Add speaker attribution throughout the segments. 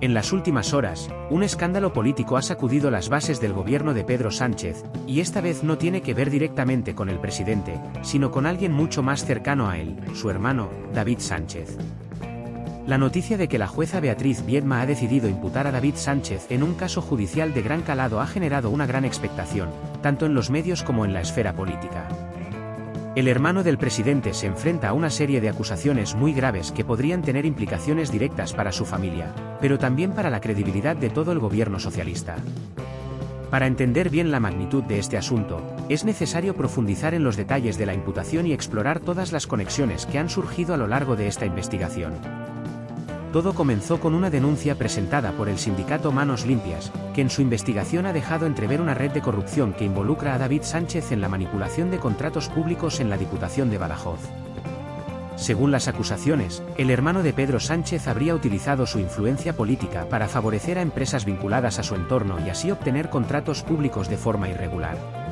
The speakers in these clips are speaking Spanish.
Speaker 1: En las últimas horas, un escándalo político ha sacudido las bases del gobierno de Pedro Sánchez, y esta vez no tiene que ver directamente con el presidente, sino con alguien mucho más cercano a él, su hermano, David Sánchez. La noticia de que la jueza Beatriz Biedma ha decidido imputar a David Sánchez en un caso judicial de gran calado ha generado una gran expectación, tanto en los medios como en la esfera política. El hermano del presidente se enfrenta a una serie de acusaciones muy graves que podrían tener implicaciones directas para su familia, pero también para la credibilidad de todo el gobierno socialista. Para entender bien la magnitud de este asunto, es necesario profundizar en los detalles de la imputación y explorar todas las conexiones que han surgido a lo largo de esta investigación. Todo comenzó con una denuncia presentada por el sindicato Manos Limpias, que en su investigación ha dejado entrever una red de corrupción que involucra a David Sánchez en la manipulación de contratos públicos en la Diputación de Badajoz. Según las acusaciones, el hermano de Pedro Sánchez habría utilizado su influencia política para favorecer a empresas vinculadas a su entorno y así obtener contratos públicos de forma irregular.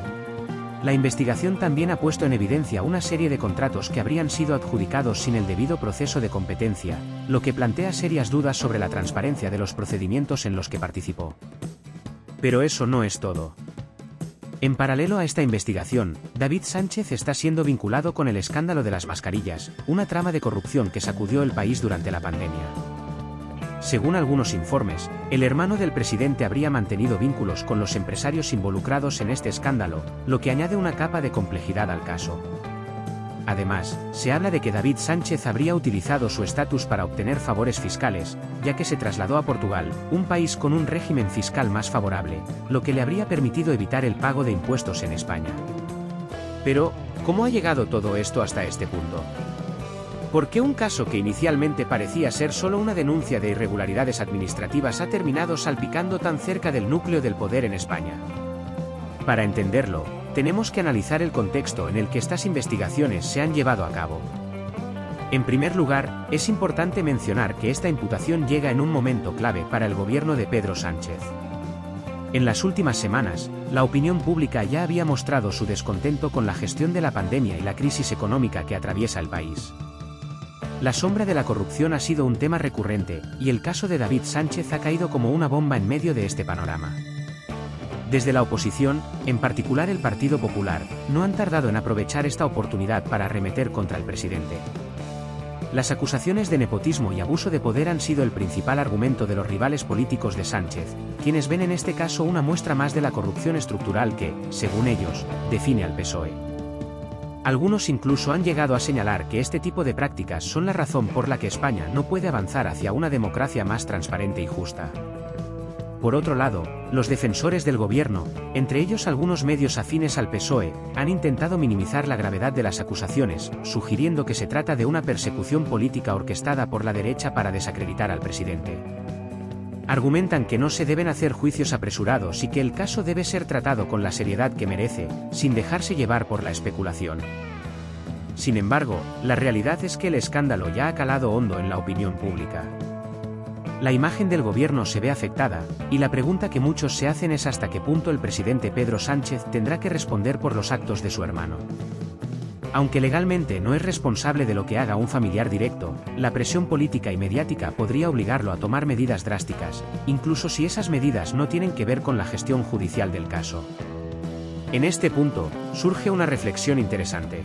Speaker 1: La investigación también ha puesto en evidencia una serie de contratos que habrían sido adjudicados sin el debido proceso de competencia, lo que plantea serias dudas sobre la transparencia de los procedimientos en los que participó. Pero eso no es todo. En paralelo a esta investigación, David Sánchez está siendo vinculado con el escándalo de las mascarillas, una trama de corrupción que sacudió el país durante la pandemia. Según algunos informes, el hermano del presidente habría mantenido vínculos con los empresarios involucrados en este escándalo, lo que añade una capa de complejidad al caso. Además, se habla de que David Sánchez habría utilizado su estatus para obtener favores fiscales, ya que se trasladó a Portugal, un país con un régimen fiscal más favorable, lo que le habría permitido evitar el pago de impuestos en España. Pero, ¿cómo ha llegado todo esto hasta este punto? ¿Por qué un caso que inicialmente parecía ser solo una denuncia de irregularidades administrativas ha terminado salpicando tan cerca del núcleo del poder en España? Para entenderlo, tenemos que analizar el contexto en el que estas investigaciones se han llevado a cabo. En primer lugar, es importante mencionar que esta imputación llega en un momento clave para el gobierno de Pedro Sánchez. En las últimas semanas, la opinión pública ya había mostrado su descontento con la gestión de la pandemia y la crisis económica que atraviesa el país. La sombra de la corrupción ha sido un tema recurrente, y el caso de David Sánchez ha caído como una bomba en medio de este panorama. Desde la oposición, en particular el Partido Popular, no han tardado en aprovechar esta oportunidad para arremeter contra el presidente. Las acusaciones de nepotismo y abuso de poder han sido el principal argumento de los rivales políticos de Sánchez, quienes ven en este caso una muestra más de la corrupción estructural que, según ellos, define al PSOE. Algunos incluso han llegado a señalar que este tipo de prácticas son la razón por la que España no puede avanzar hacia una democracia más transparente y justa. Por otro lado, los defensores del gobierno, entre ellos algunos medios afines al PSOE, han intentado minimizar la gravedad de las acusaciones, sugiriendo que se trata de una persecución política orquestada por la derecha para desacreditar al presidente. Argumentan que no se deben hacer juicios apresurados y que el caso debe ser tratado con la seriedad que merece, sin dejarse llevar por la especulación. Sin embargo, la realidad es que el escándalo ya ha calado hondo en la opinión pública. La imagen del gobierno se ve afectada, y la pregunta que muchos se hacen es hasta qué punto el presidente Pedro Sánchez tendrá que responder por los actos de su hermano. Aunque legalmente no es responsable de lo que haga un familiar directo, la presión política y mediática podría obligarlo a tomar medidas drásticas, incluso si esas medidas no tienen que ver con la gestión judicial del caso. En este punto, surge una reflexión interesante.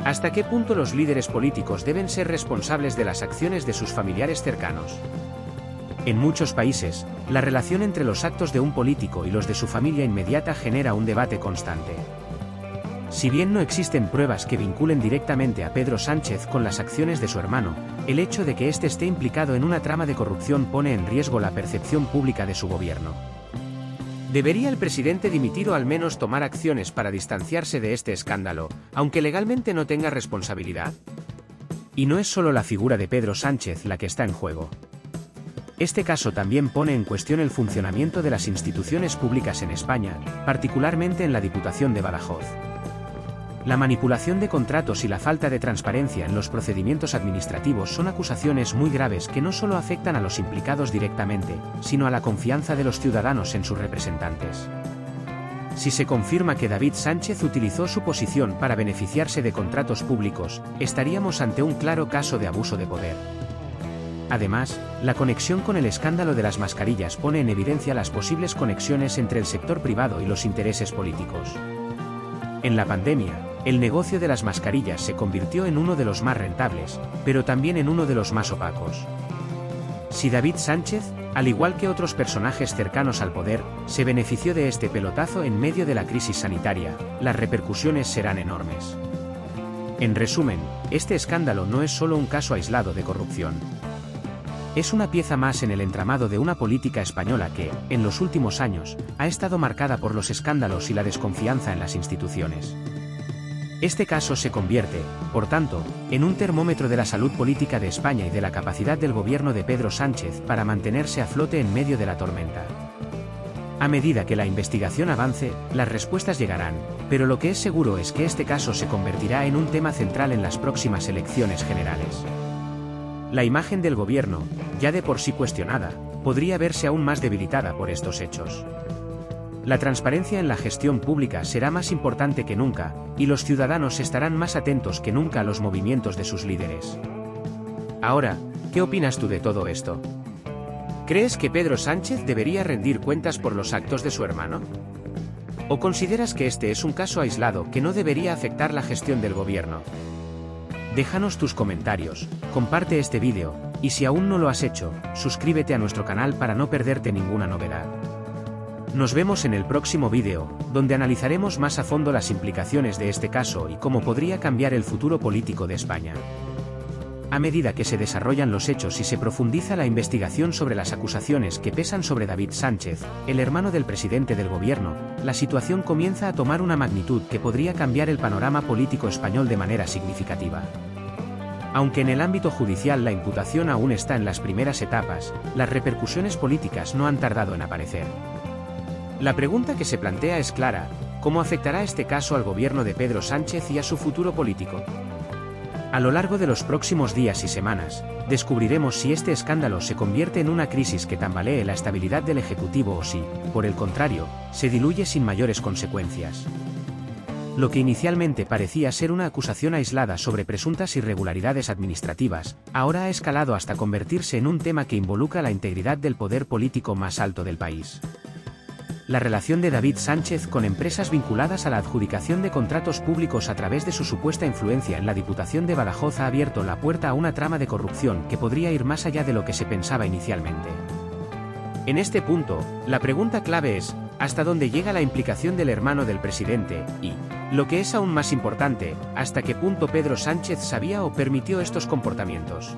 Speaker 1: ¿Hasta qué punto los líderes políticos deben ser responsables de las acciones de sus familiares cercanos? En muchos países, la relación entre los actos de un político y los de su familia inmediata genera un debate constante. Si bien no existen pruebas que vinculen directamente a Pedro Sánchez con las acciones de su hermano, el hecho de que éste esté implicado en una trama de corrupción pone en riesgo la percepción pública de su gobierno. ¿Debería el presidente dimitir o al menos tomar acciones para distanciarse de este escándalo, aunque legalmente no tenga responsabilidad? Y no es solo la figura de Pedro Sánchez la que está en juego. Este caso también pone en cuestión el funcionamiento de las instituciones públicas en España, particularmente en la Diputación de Badajoz. La manipulación de contratos y la falta de transparencia en los procedimientos administrativos son acusaciones muy graves que no solo afectan a los implicados directamente, sino a la confianza de los ciudadanos en sus representantes. Si se confirma que David Sánchez utilizó su posición para beneficiarse de contratos públicos, estaríamos ante un claro caso de abuso de poder. Además, la conexión con el escándalo de las mascarillas pone en evidencia las posibles conexiones entre el sector privado y los intereses políticos. En la pandemia, el negocio de las mascarillas se convirtió en uno de los más rentables, pero también en uno de los más opacos. Si David Sánchez, al igual que otros personajes cercanos al poder, se benefició de este pelotazo en medio de la crisis sanitaria, las repercusiones serán enormes. En resumen, este escándalo no es solo un caso aislado de corrupción. Es una pieza más en el entramado de una política española que, en los últimos años, ha estado marcada por los escándalos y la desconfianza en las instituciones. Este caso se convierte, por tanto, en un termómetro de la salud política de España y de la capacidad del gobierno de Pedro Sánchez para mantenerse a flote en medio de la tormenta. A medida que la investigación avance, las respuestas llegarán, pero lo que es seguro es que este caso se convertirá en un tema central en las próximas elecciones generales. La imagen del gobierno, ya de por sí cuestionada, podría verse aún más debilitada por estos hechos. La transparencia en la gestión pública será más importante que nunca, y los ciudadanos estarán más atentos que nunca a los movimientos de sus líderes. Ahora, ¿qué opinas tú de todo esto? ¿Crees que Pedro Sánchez debería rendir cuentas por los actos de su hermano? ¿O consideras que este es un caso aislado que no debería afectar la gestión del gobierno? Déjanos tus comentarios, comparte este vídeo, y si aún no lo has hecho, suscríbete a nuestro canal para no perderte ninguna novedad. Nos vemos en el próximo vídeo, donde analizaremos más a fondo las implicaciones de este caso y cómo podría cambiar el futuro político de España. A medida que se desarrollan los hechos y se profundiza la investigación sobre las acusaciones que pesan sobre David Sánchez, el hermano del presidente del gobierno, la situación comienza a tomar una magnitud que podría cambiar el panorama político español de manera significativa. Aunque en el ámbito judicial la imputación aún está en las primeras etapas, las repercusiones políticas no han tardado en aparecer. La pregunta que se plantea es clara: ¿cómo afectará este caso al gobierno de Pedro Sánchez y a su futuro político? A lo largo de los próximos días y semanas, descubriremos si este escándalo se convierte en una crisis que tambalee la estabilidad del Ejecutivo o si, por el contrario, se diluye sin mayores consecuencias. Lo que inicialmente parecía ser una acusación aislada sobre presuntas irregularidades administrativas, ahora ha escalado hasta convertirse en un tema que involucra la integridad del poder político más alto del país. La relación de David Sánchez con empresas vinculadas a la adjudicación de contratos públicos a través de su supuesta influencia en la Diputación de Badajoz ha abierto la puerta a una trama de corrupción que podría ir más allá de lo que se pensaba inicialmente. En este punto, la pregunta clave es: ¿hasta dónde llega la implicación del hermano del presidente? Y, lo que es aún más importante, ¿hasta qué punto Pedro Sánchez sabía o permitió estos comportamientos?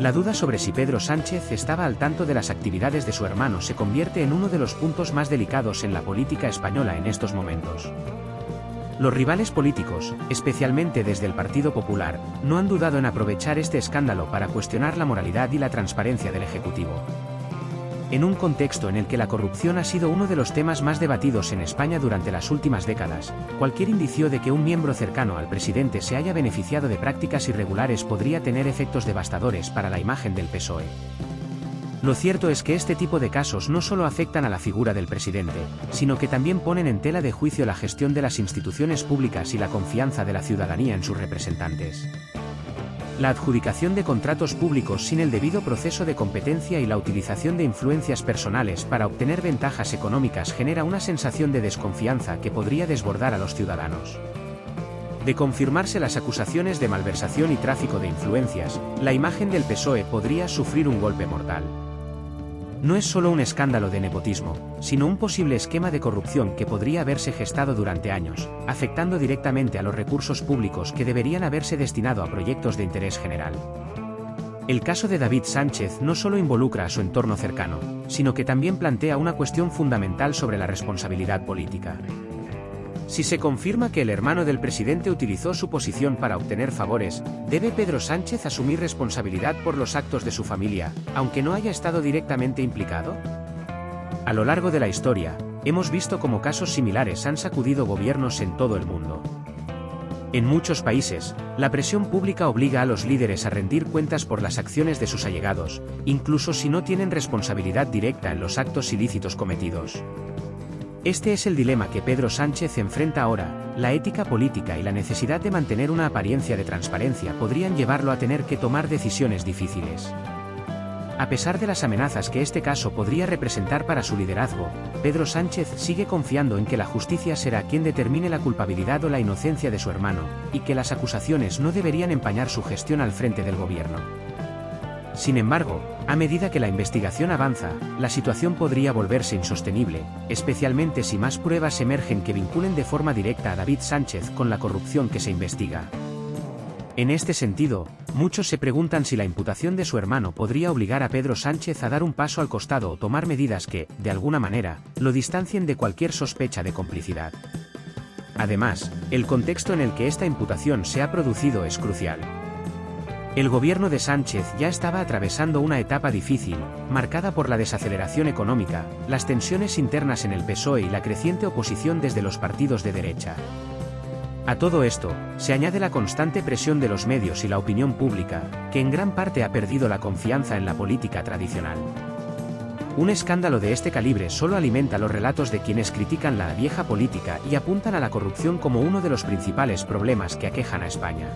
Speaker 1: La duda sobre si Pedro Sánchez estaba al tanto de las actividades de su hermano se convierte en uno de los puntos más delicados en la política española en estos momentos. Los rivales políticos, especialmente desde el Partido Popular, no han dudado en aprovechar este escándalo para cuestionar la moralidad y la transparencia del Ejecutivo. En un contexto en el que la corrupción ha sido uno de los temas más debatidos en España durante las últimas décadas, cualquier indicio de que un miembro cercano al presidente se haya beneficiado de prácticas irregulares podría tener efectos devastadores para la imagen del PSOE. Lo cierto es que este tipo de casos no solo afectan a la figura del presidente, sino que también ponen en tela de juicio la gestión de las instituciones públicas y la confianza de la ciudadanía en sus representantes. La adjudicación de contratos públicos sin el debido proceso de competencia y la utilización de influencias personales para obtener ventajas económicas genera una sensación de desconfianza que podría desbordar a los ciudadanos. De confirmarse las acusaciones de malversación y tráfico de influencias, la imagen del PSOE podría sufrir un golpe mortal. No es solo un escándalo de nepotismo, sino un posible esquema de corrupción que podría haberse gestado durante años, afectando directamente a los recursos públicos que deberían haberse destinado a proyectos de interés general. El caso de David Sánchez no solo involucra a su entorno cercano, sino que también plantea una cuestión fundamental sobre la responsabilidad política. Si se confirma que el hermano del presidente utilizó su posición para obtener favores, ¿debe Pedro Sánchez asumir responsabilidad por los actos de su familia, aunque no haya estado directamente implicado? A lo largo de la historia, hemos visto cómo casos similares han sacudido gobiernos en todo el mundo. En muchos países, la presión pública obliga a los líderes a rendir cuentas por las acciones de sus allegados, incluso si no tienen responsabilidad directa en los actos ilícitos cometidos. Este es el dilema que Pedro Sánchez enfrenta ahora: la ética política y la necesidad de mantener una apariencia de transparencia podrían llevarlo a tener que tomar decisiones difíciles. A pesar de las amenazas que este caso podría representar para su liderazgo, Pedro Sánchez sigue confiando en que la justicia será quien determine la culpabilidad o la inocencia de su hermano, y que las acusaciones no deberían empañar su gestión al frente del gobierno. Sin embargo, a medida que la investigación avanza, la situación podría volverse insostenible, especialmente si más pruebas emergen que vinculen de forma directa a David Sánchez con la corrupción que se investiga. En este sentido, muchos se preguntan si la imputación de su hermano podría obligar a Pedro Sánchez a dar un paso al costado o tomar medidas que, de alguna manera, lo distancien de cualquier sospecha de complicidad. Además, el contexto en el que esta imputación se ha producido es crucial. El gobierno de Sánchez ya estaba atravesando una etapa difícil, marcada por la desaceleración económica, las tensiones internas en el PSOE y la creciente oposición desde los partidos de derecha. A todo esto, se añade la constante presión de los medios y la opinión pública, que en gran parte ha perdido la confianza en la política tradicional. Un escándalo de este calibre solo alimenta los relatos de quienes critican la vieja política y apuntan a la corrupción como uno de los principales problemas que aquejan a España.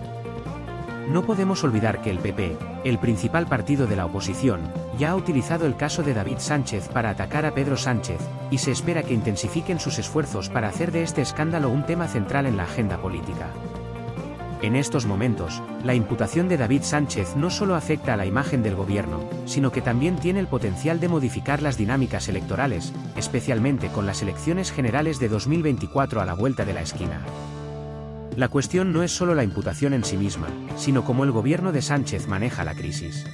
Speaker 1: No podemos olvidar que el PP, el principal partido de la oposición, ya ha utilizado el caso de David Sánchez para atacar a Pedro Sánchez, y se espera que intensifiquen sus esfuerzos para hacer de este escándalo un tema central en la agenda política. En estos momentos, la imputación de David Sánchez no solo afecta a la imagen del gobierno, sino que también tiene el potencial de modificar las dinámicas electorales, especialmente con las elecciones generales de 2024 a la vuelta de la esquina. La cuestión no es solo la imputación en sí misma, sino cómo el gobierno de Sánchez maneja la crisis.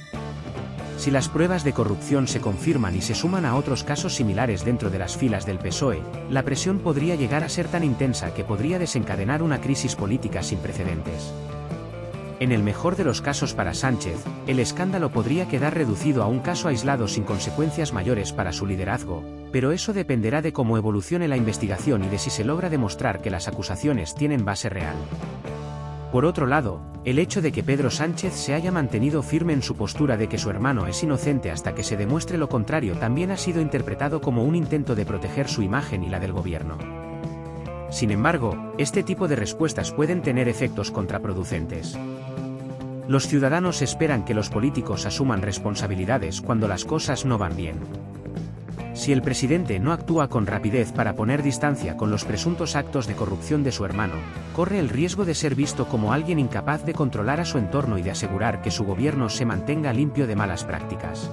Speaker 1: Si las pruebas de corrupción se confirman y se suman a otros casos similares dentro de las filas del PSOE, la presión podría llegar a ser tan intensa que podría desencadenar una crisis política sin precedentes. En el mejor de los casos para Sánchez, el escándalo podría quedar reducido a un caso aislado sin consecuencias mayores para su liderazgo, pero eso dependerá de cómo evolucione la investigación y de si se logra demostrar que las acusaciones tienen base real. Por otro lado, el hecho de que Pedro Sánchez se haya mantenido firme en su postura de que su hermano es inocente hasta que se demuestre lo contrario también ha sido interpretado como un intento de proteger su imagen y la del gobierno. Sin embargo, este tipo de respuestas pueden tener efectos contraproducentes. Los ciudadanos esperan que los políticos asuman responsabilidades cuando las cosas no van bien. Si el presidente no actúa con rapidez para poner distancia con los presuntos actos de corrupción de su hermano, corre el riesgo de ser visto como alguien incapaz de controlar a su entorno y de asegurar que su gobierno se mantenga limpio de malas prácticas.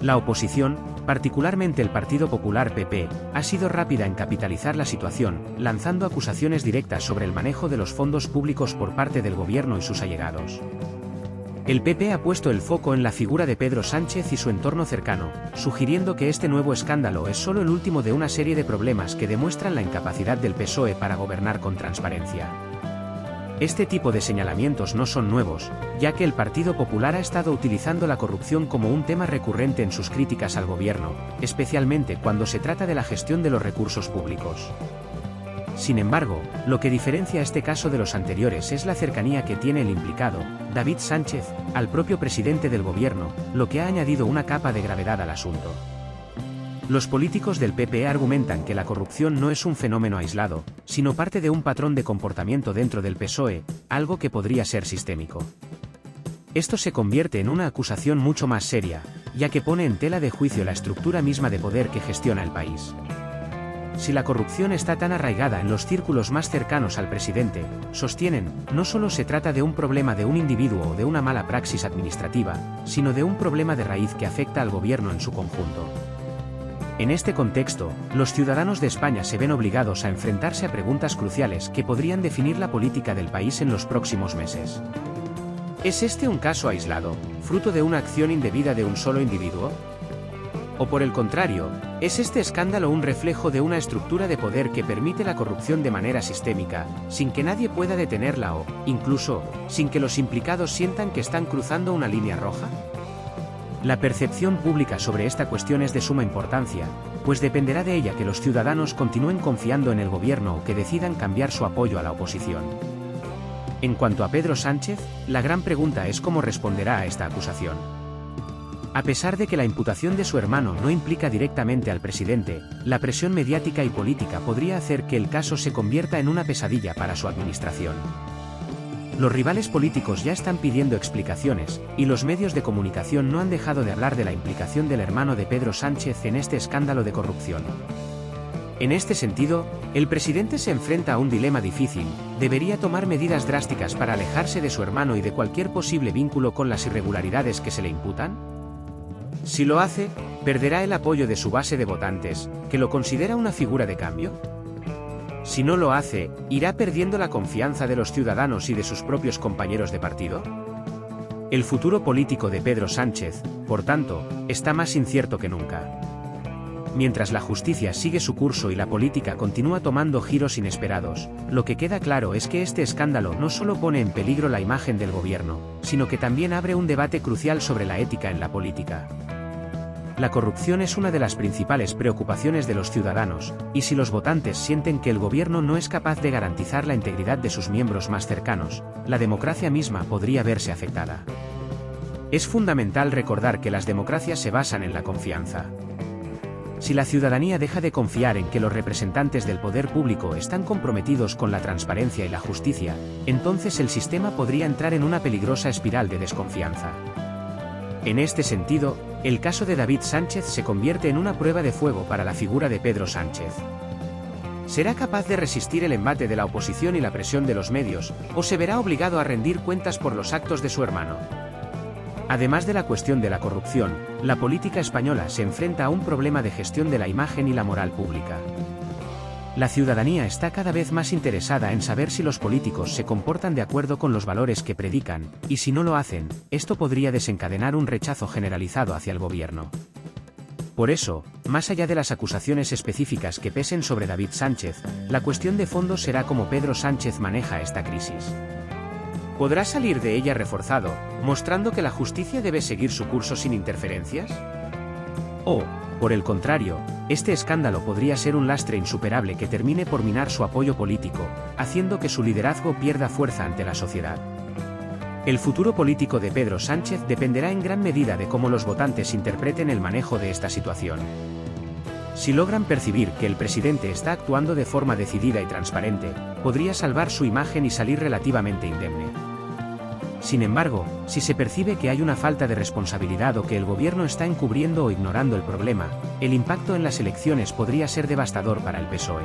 Speaker 1: La oposición, particularmente el Partido Popular PP, ha sido rápida en capitalizar la situación, lanzando acusaciones directas sobre el manejo de los fondos públicos por parte del gobierno y sus allegados. El PP ha puesto el foco en la figura de Pedro Sánchez y su entorno cercano, sugiriendo que este nuevo escándalo es solo el último de una serie de problemas que demuestran la incapacidad del PSOE para gobernar con transparencia. Este tipo de señalamientos no son nuevos, ya que el Partido Popular ha estado utilizando la corrupción como un tema recurrente en sus críticas al gobierno, especialmente cuando se trata de la gestión de los recursos públicos. Sin embargo, lo que diferencia este caso de los anteriores es la cercanía que tiene el implicado, David Sánchez, al propio presidente del gobierno, lo que ha añadido una capa de gravedad al asunto. Los políticos del PP argumentan que la corrupción no es un fenómeno aislado, sino parte de un patrón de comportamiento dentro del PSOE, algo que podría ser sistémico. Esto se convierte en una acusación mucho más seria, ya que pone en tela de juicio la estructura misma de poder que gestiona el país. Si la corrupción está tan arraigada en los círculos más cercanos al presidente, sostienen, no solo se trata de un problema de un individuo o de una mala praxis administrativa, sino de un problema de raíz que afecta al gobierno en su conjunto. En este contexto, los ciudadanos de España se ven obligados a enfrentarse a preguntas cruciales que podrían definir la política del país en los próximos meses. ¿Es este un caso aislado, fruto de una acción indebida de un solo individuo? ¿O por el contrario, es este escándalo un reflejo de una estructura de poder que permite la corrupción de manera sistémica, sin que nadie pueda detenerla o, incluso, sin que los implicados sientan que están cruzando una línea roja? La percepción pública sobre esta cuestión es de suma importancia, pues dependerá de ella que los ciudadanos continúen confiando en el gobierno o que decidan cambiar su apoyo a la oposición. En cuanto a Pedro Sánchez, la gran pregunta es cómo responderá a esta acusación. A pesar de que la imputación de su hermano no implica directamente al presidente, la presión mediática y política podría hacer que el caso se convierta en una pesadilla para su administración. Los rivales políticos ya están pidiendo explicaciones, y los medios de comunicación no han dejado de hablar de la implicación del hermano de Pedro Sánchez en este escándalo de corrupción. En este sentido, el presidente se enfrenta a un dilema difícil: ¿debería tomar medidas drásticas para alejarse de su hermano y de cualquier posible vínculo con las irregularidades que se le imputan? Si lo hace, ¿perderá el apoyo de su base de votantes, que lo considera una figura de cambio? Si no lo hace, ¿irá perdiendo la confianza de los ciudadanos y de sus propios compañeros de partido? El futuro político de Pedro Sánchez, por tanto, está más incierto que nunca. Mientras la justicia sigue su curso y la política continúa tomando giros inesperados, lo que queda claro es que este escándalo no solo pone en peligro la imagen del gobierno, sino que también abre un debate crucial sobre la ética en la política. La corrupción es una de las principales preocupaciones de los ciudadanos, y si los votantes sienten que el gobierno no es capaz de garantizar la integridad de sus miembros más cercanos, la democracia misma podría verse afectada. Es fundamental recordar que las democracias se basan en la confianza. Si la ciudadanía deja de confiar en que los representantes del poder público están comprometidos con la transparencia y la justicia, entonces el sistema podría entrar en una peligrosa espiral de desconfianza. En este sentido, el caso de David Sánchez se convierte en una prueba de fuego para la figura de Pedro Sánchez. ¿Será capaz de resistir el embate de la oposición y la presión de los medios, o se verá obligado a rendir cuentas por los actos de su hermano? Además de la cuestión de la corrupción, la política española se enfrenta a un problema de gestión de la imagen y la moral pública. La ciudadanía está cada vez más interesada en saber si los políticos se comportan de acuerdo con los valores que predican, y si no lo hacen, esto podría desencadenar un rechazo generalizado hacia el gobierno. Por eso, más allá de las acusaciones específicas que pesen sobre David Sánchez, la cuestión de fondo será cómo Pedro Sánchez maneja esta crisis. ¿Podrá salir de ella reforzado, mostrando que la justicia debe seguir su curso sin interferencias? ¿O, por el contrario, este escándalo podría ser un lastre insuperable que termine por minar su apoyo político, haciendo que su liderazgo pierda fuerza ante la sociedad? El futuro político de Pedro Sánchez dependerá en gran medida de cómo los votantes interpreten el manejo de esta situación. Si logran percibir que el presidente está actuando de forma decidida y transparente, podría salvar su imagen y salir relativamente indemne. Sin embargo, si se percibe que hay una falta de responsabilidad o que el gobierno está encubriendo o ignorando el problema, el impacto en las elecciones podría ser devastador para el PSOE.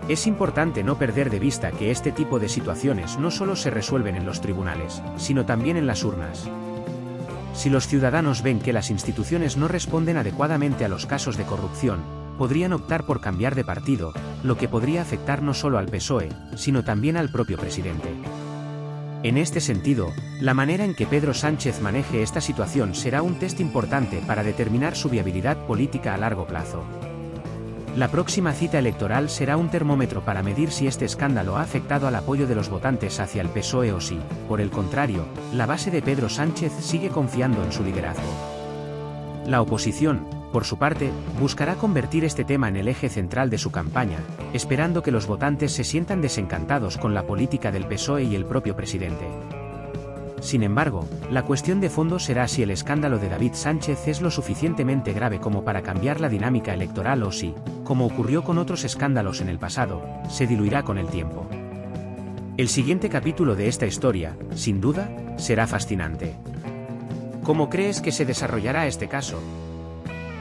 Speaker 1: Es importante no perder de vista que este tipo de situaciones no solo se resuelven en los tribunales, sino también en las urnas. Si los ciudadanos ven que las instituciones no responden adecuadamente a los casos de corrupción, podrían optar por cambiar de partido, lo que podría afectar no solo al PSOE, sino también al propio presidente. En este sentido, la manera en que Pedro Sánchez maneje esta situación será un test importante para determinar su viabilidad política a largo plazo. La próxima cita electoral será un termómetro para medir si este escándalo ha afectado al apoyo de los votantes hacia el PSOE o si, por el contrario, la base de Pedro Sánchez sigue confiando en su liderazgo. La oposición, por su parte, buscará convertir este tema en el eje central de su campaña, esperando que los votantes se sientan desencantados con la política del PSOE y el propio presidente. Sin embargo, la cuestión de fondo será si el escándalo de David Sánchez es lo suficientemente grave como para cambiar la dinámica electoral o si, como ocurrió con otros escándalos en el pasado, se diluirá con el tiempo. El siguiente capítulo de esta historia, sin duda, será fascinante. ¿Cómo crees que se desarrollará este caso?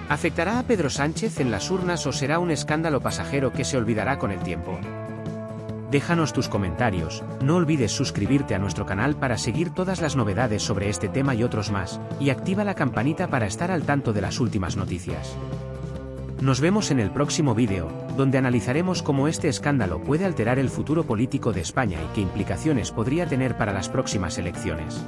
Speaker 1: ¿Afectará a Pedro Sánchez en las urnas o será un escándalo pasajero que se olvidará con el tiempo? Déjanos tus comentarios, no olvides suscribirte a nuestro canal para seguir todas las novedades sobre este tema y otros más, y activa la campanita para estar al tanto de las últimas noticias. Nos vemos en el próximo vídeo, donde analizaremos cómo este escándalo puede alterar el futuro político de España y qué implicaciones podría tener para las próximas elecciones.